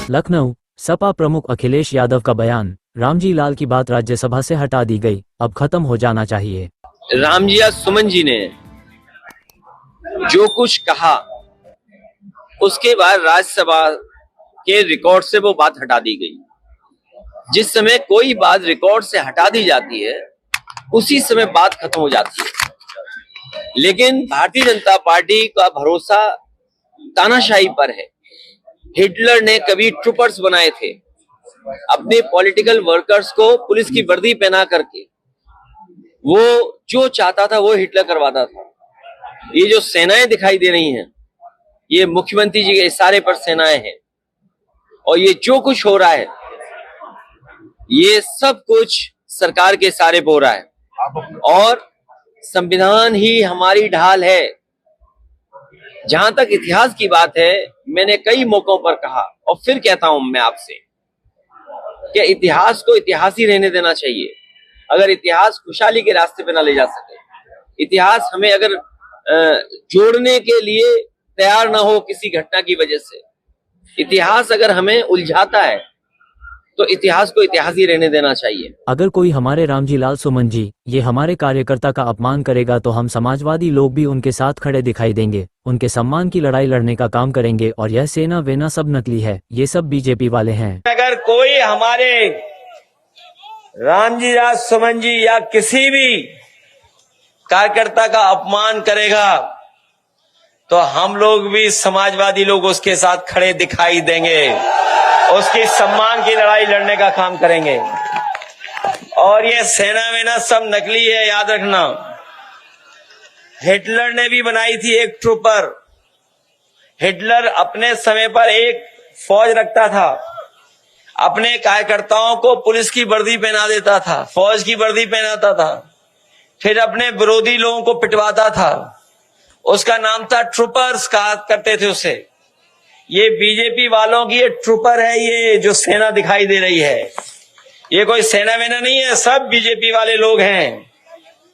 लखनऊ, सपा प्रमुख अखिलेश यादव का बयान, रामजी लाल की बात राज्यसभा से हटा दी गई, अब खत्म हो जाना चाहिए। रामजिया सुमन जी ने जो कुछ कहा उसके बाद राज्यसभा के रिकॉर्ड से वो बात हटा दी गई। जिस समय कोई बात रिकॉर्ड से हटा दी जाती है उसी समय बात खत्म हो जाती है। लेकिन भारतीय जनता पार्टी का भरोसा तानाशाही पर है। हिटलर ने कभी ट्रूपर्स बनाए थे, अपने पॉलिटिकल वर्कर्स को पुलिस की वर्दी पहना करके वो जो चाहता था वो हिटलर करवाता था। ये जो सेनाएं दिखाई दे रही हैं, ये मुख्यमंत्री जी के इशारे पर सेनाएं हैं, और ये जो कुछ हो रहा है ये सब कुछ सरकार के इशारे पर हो रहा है, और संविधान ही हमारी ढाल है। जहां तक इतिहास की बात है, मैंने कई मौकों पर कहा और फिर कहता हूं मैं आपसे कि इतिहास को इतिहास ही रहने देना चाहिए। अगर इतिहास खुशहाली के रास्ते पे ना ले जा सके, इतिहास हमें अगर जोड़ने के लिए तैयार ना हो किसी घटना की वजह से, इतिहास अगर हमें उलझाता है तो इतिहास को इतिहास ही रहने देना चाहिए। अगर कोई हमारे रामजी लाल सुमन जी ये हमारे कार्यकर्ता का अपमान करेगा तो हम समाजवादी लोग भी उनके साथ खड़े दिखाई देंगे, उनके सम्मान की लड़ाई लड़ने का काम करेंगे। और यह सेना वेना सब नकली है, ये सब बीजेपी वाले हैं। अगर कोई हमारे रामजी लाल सुमन जी या किसी भी कार्यकर्ता का अपमान करेगा तो हम लोग भी समाजवादी लोग उसके साथ खड़े दिखाई देंगे, उसकी सम्मान की लड़ाई लड़ने का काम करेंगे। और ये सेना वेना सब नकली है, याद रखना। हिटलर ने भी बनाई थी एक ट्रूपर। हिटलर अपने समय पर एक फौज रखता था, अपने कार्यकर्ताओं को पुलिस की वर्दी पहना देता था, फौज की वर्दी पहनाता था, फिर अपने विरोधी लोगों को पिटवाता था। उसका नाम था ट्रूपर्स, कहा करते थे उसे। ये बीजेपी वालों की ये ट्रूपर है, ये जो सेना दिखाई दे रही है, ये कोई सेना वेना नहीं है, सब बीजेपी वाले लोग हैं।